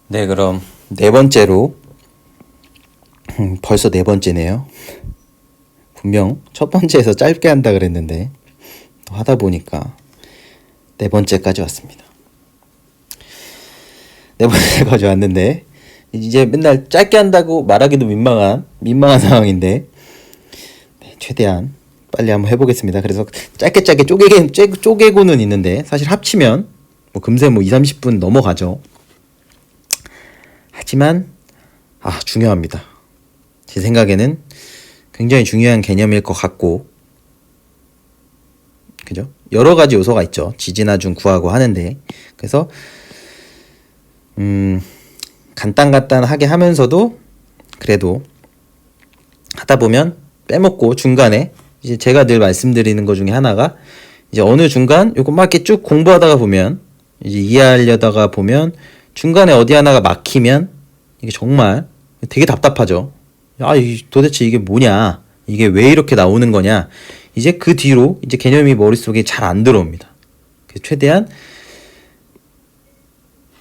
네, 그럼 네 번째로 벌써 네 번째네요. 분명 첫 번째에서 짧게 한다 그랬는데 또 하다 보니까 네 번째까지 왔습니다. 네 번째까지 왔는데 이제 맨날 짧게 한다고 말하기도 민망한 상황인데 최대한 빨리 한번 해보겠습니다. 그래서 짧게 쪼개고는 있는데 사실 합치면 뭐 금세 뭐 2, 30분 넘어가죠. 하지만 중요합니다. 제 생각에는 굉장히 중요한 개념일 것 같고, 그죠? 여러 가지 요소가 있죠. 지지나중 구하고 하는데, 그래서 간단하게 하면서도 그래도 하다 보면 빼먹고 중간에 이제 제가 늘 말씀드리는 것 중에 하나가 이제 어느 중간 요거 막 이렇게 쭉 공부하다가 보면 이제 이해하려다가 보면 중간에 어디 하나가 막히면 이게 정말 되게 답답하죠. 도대체 이게 뭐냐? 이게 왜 이렇게 나오는 거냐? 이제 그 뒤로 이제 개념이 머릿속에 잘 안 들어옵니다. 최대한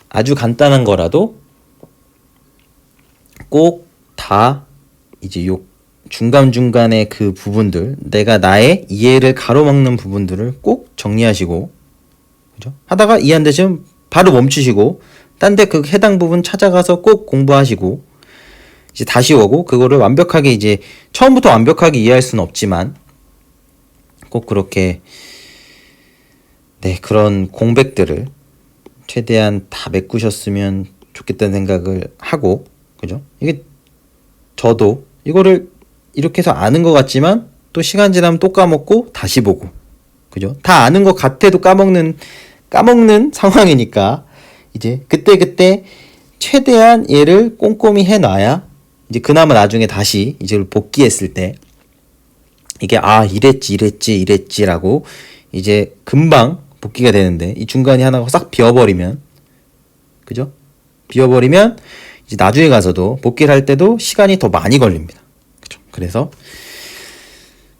아주 간단한 거라도 꼭 다 이제 요 중간중간에 그 부분들, 내가 나의 이해를 가로막는 부분들을 꼭 정리하시고, 그죠? 하다가 이해 안 되시면 바로 멈추시고, 딴 데 그 해당 부분 찾아가서 꼭 공부하시고, 이제 다시 오고, 그거를 완벽하게 이제, 처음부터 완벽하게 이해할 수는 없지만, 꼭 그렇게, 네, 그런 공백들을 최대한 다 메꾸셨으면 좋겠다는 생각을 하고, 그죠? 이게, 저도 이거를 이렇게 해서 아는 것 같지만, 또 시간 지나면 또 까먹고, 다시 보고, 그죠? 다 아는 것 같아도 까먹는 상황이니까, 이제 그때 최대한 얘를 꼼꼼히 해놔야 이제 그나마 나중에 다시 이제 복귀했을 때 이게 이랬지라고 이제 금방 복귀가 되는데 이 중간이 하나가 싹 비어버리면, 그죠? 비어버리면 이제 나중에 가서도 복귀를 할 때도 시간이 더 많이 걸립니다. 그죠? 그래서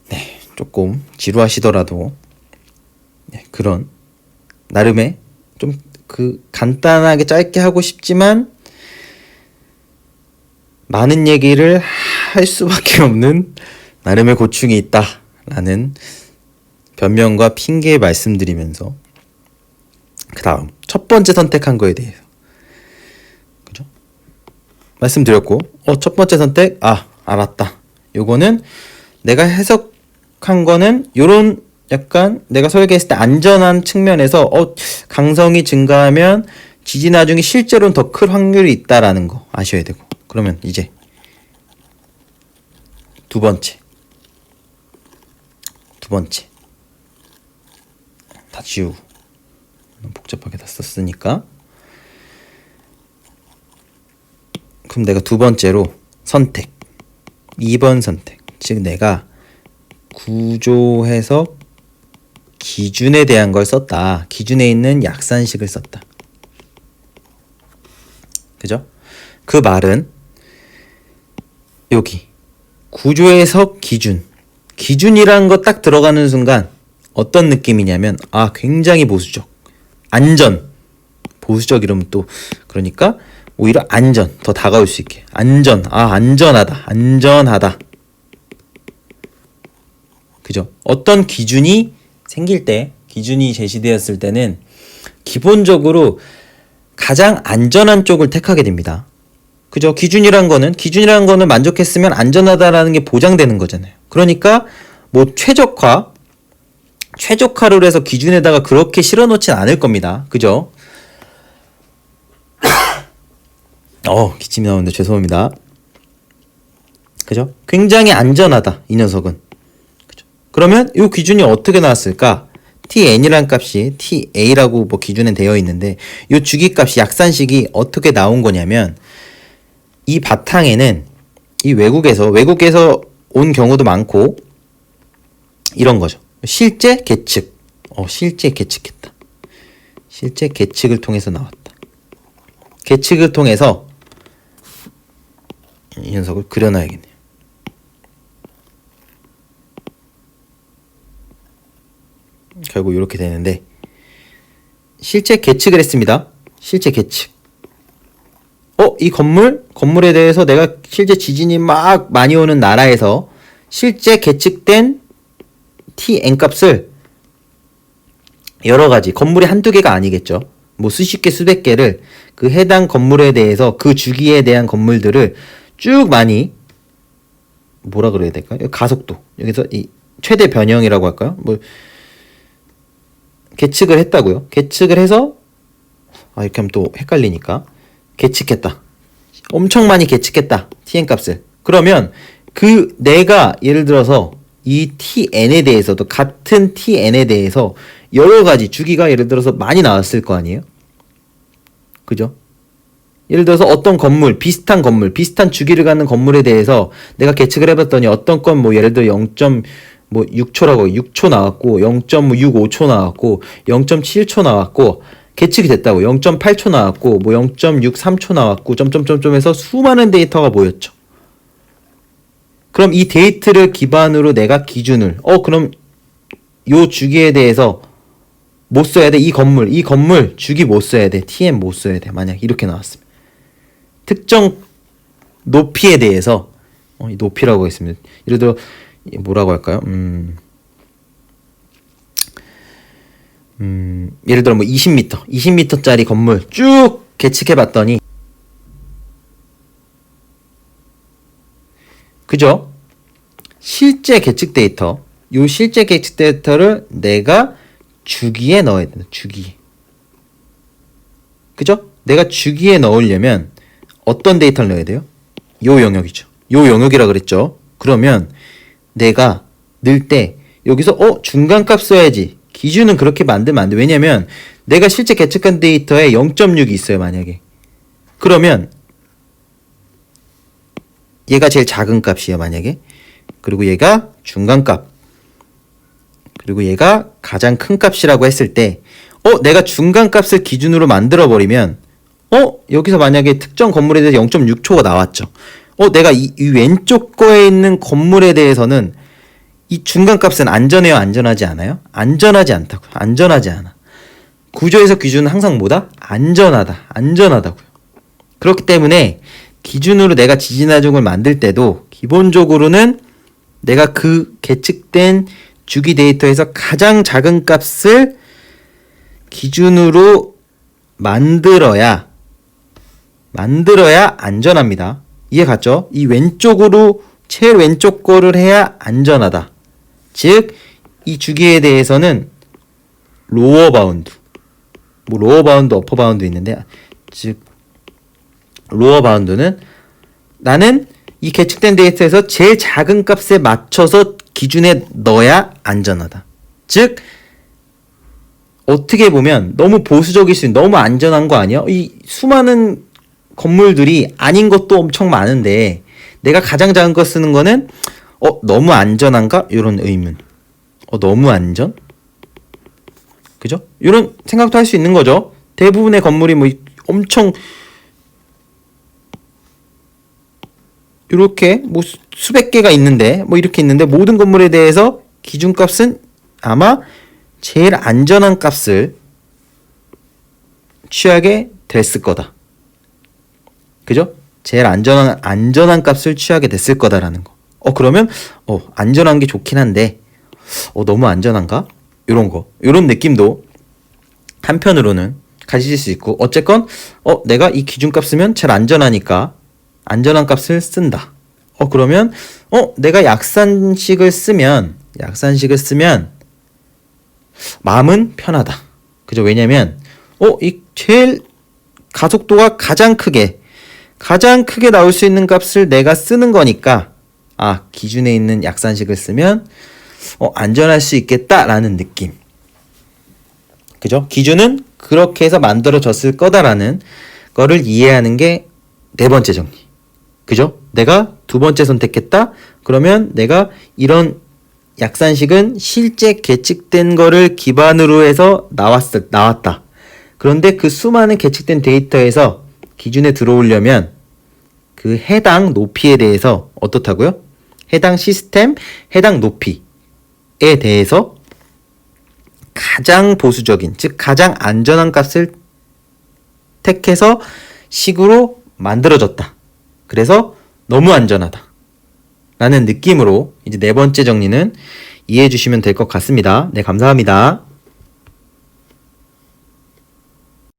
네, 조금 지루하시더라도 그런 나름의 좀 간단하게 짧게 하고 싶지만 많은 얘기를 할 수밖에 없는 나름의 고충이 있다라는 변명과 핑계 말씀드리면서 그 다음 첫 번째 선택한 거에 대해서, 그죠? 말씀드렸고 첫 번째 선택 알았다. 요거는 내가 해석한 거는 요런 약간 내가 설계했을 때 안전한 측면에서 강성이 증가하면 지지나중이 실제로는 더 클 확률이 있다라는 거 아셔야 되고, 그러면 이제 두 번째 다 지우고 복잡하게 다 썼으니까 그럼 내가 두 번째로 선택 2번 선택, 즉 내가 구조 해석 기준에 대한 걸 썼다. 기준에 있는 약산식을 썼다. 그죠? 그 말은 여기 구조 해석 기준이라는 거 딱 들어가는 순간 어떤 느낌이냐면 굉장히 보수적, 안전, 보수적 이러면 또 그러니까 오히려 안전, 더 다가올 수 있게 안전하다. 그죠? 어떤 기준이 생길 때, 기준이 제시되었을 때는 기본적으로 가장 안전한 쪽을 택하게 됩니다. 그죠? 기준이란 거는 만족했으면 안전하다라는 게 보장되는 거잖아요. 그러니까 뭐 최적화를 해서 기준에다가 그렇게 실어놓진 않을 겁니다. 그죠? 기침이 나오는데 죄송합니다. 그죠? 굉장히 안전하다, 이 녀석은. 그죠? 그러면 이 기준이 어떻게 나왔을까? TN이라는 값이 TA라고 뭐 기준에 되어 있는데 이 주기값이 약산식이 어떻게 나온 거냐면 이 바탕에는 이 외국에서 온 경우도 많고 이런 거죠. 실제 계측. 실제 계측했다. 실제 계측을 통해서 나왔다. 계측을 통해서 이 녀석을 그려놔야겠네요. 결국 이렇게 되는데, 실제 계측을 했습니다. 실제 계측. 이 건물에 대해서 내가 실제 지진이 막 많이 오는 나라에서 실제 계측된 TN 값을 여러 가지, 건물이 한두 개가 아니겠죠. 뭐 수십 개, 수백 개를 그 해당 건물에 대해서 그 주기에 대한 건물들을 쭉 많이 뭐라 그래야 될까요? 가속도. 여기서 이 최대 변형이라고 할까요? 뭐 계측을 했다고요. 계측을 해서 이렇게 하면 또 헷갈리니까 계측했다. 엄청 많이 계측했다. TN 값을. 그러면 그 내가 예를 들어서 이 TN에 대해서도 같은 TN에 대해서 여러 가지 주기가 예를 들어서 많이 나왔을 거 아니에요? 그죠? 예를 들어서 어떤 건물, 비슷한 주기를 갖는 건물에 대해서 내가 계측을 해봤더니 어떤 건 뭐 예를 들어 0.6초라고 6초 나왔고 0.65초 나왔고 0.7초 나왔고 계측이 됐다고 0.8초 나왔고 뭐 0.63초 나왔고 점점점점 해서 수많은 데이터가 모였죠. 그럼 이 데이터를 기반으로 내가 기준을 그럼 요 주기에 대해서 못 써야 돼. 이 건물 주기 못 써야 돼. TN 못 써야 돼. 만약 이렇게 나왔으면 특정 높이에 대해서 이 높이라고 했습니다. 예를 들어 뭐라고 할까요? 예를 들어 뭐 20m짜리 건물 쭉 계측해 봤더니 그죠? 실제 계측 데이터, 요 실제 계측 데이터를 내가 주기에 넣어야 된다. 주기. 그죠? 내가 주기에 넣으려면 어떤 데이터를 넣어야 돼요? 요 영역이죠. 요 영역이라 그랬죠. 그러면 내가 넣을 때 여기서 중간값 써야지. 기준은 그렇게 만들면 안 돼. 왜냐면 내가 실제 계측한 데이터에 0.6이 있어요. 만약에. 그러면 얘가 제일 작은 값이에요. 만약에. 그리고 얘가 중간값. 그리고 얘가 가장 큰 값이라고 했을 때 내가 중간값을 기준으로 만들어 버리면 여기서 만약에 특정 건물에 대해서 0.6초가 나왔죠. 내가 이 왼쪽 거에 있는 건물에 대해서는 이 중간값은 안전해요? 안전하지 않아요? 안전하지 않다고요. 안전하지 않아. 구조에서 기준은 항상 뭐다? 안전하다고요. 그렇기 때문에 기준으로 내가 지진하중을 만들 때도 기본적으로는 내가 그 계측된 주기 데이터에서 가장 작은 값을 기준으로 만들어야 안전합니다. 이해 갔죠? 이 왼쪽으로 제일 왼쪽 거를 해야 안전하다. 즉, 이 주기에 대해서는 로어 바운드, 뭐 로어 바운드, 어퍼 바운드 있는데, 즉 로어 바운드는 나는 이 계측된 데이터에서 제일 작은 값에 맞춰서 기준에 넣어야 안전하다. 즉 어떻게 보면 너무 보수적일 수 있는, 너무 안전한 거 아니야? 이 수많은 건물들이 아닌 것도 엄청 많은데 내가 가장 작은 거 쓰는 거는 너무 안전한가? 이런 의문. 너무 안전? 그죠? 이런 생각도 할 수 있는 거죠. 대부분의 건물이 뭐 엄청 이렇게 뭐 수백 개가 있는데 뭐 이렇게 있는데 모든 건물에 대해서 기준값은 아마 제일 안전한 값을 취하게 됐을 거다. 그죠? 제일 안전한 값을 취하게 됐을 거다라는 거. 그러면 안전한 게 좋긴 한데 너무 안전한가? 요런 거. 요런 느낌도 한편으로는 가지실 수 있고, 어쨌건 내가 이 기준값 쓰면 제일 안전하니까 안전한 값을 쓴다. 그러면 내가 약산식을 쓰면 마음은 편하다. 그죠? 왜냐면 이 제일 가속도가 가장 크게 나올 수 있는 값을 내가 쓰는 거니까 기준에 있는 약산식을 쓰면 안전할 수 있겠다라는 느낌. 그죠? 기준은 그렇게 해서 만들어졌을 거다라는 거를 이해하는 게 네 번째 정리. 그죠? 내가 두 번째 선택했다? 그러면 내가 이런 약산식은 실제 계측된 거를 기반으로 해서 나왔다. 그런데 그 수많은 계측된 데이터에서 기준에 들어오려면 그 해당 높이에 대해서 어떻다고요? 해당 시스템, 해당 높이에 대해서 가장 보수적인, 즉 가장 안전한 값을 택해서 식으로 만들어졌다. 그래서 너무 안전하다. 라는 느낌으로 이제 네 번째 정리는 이해해 주시면 될 것 같습니다. 네, 감사합니다.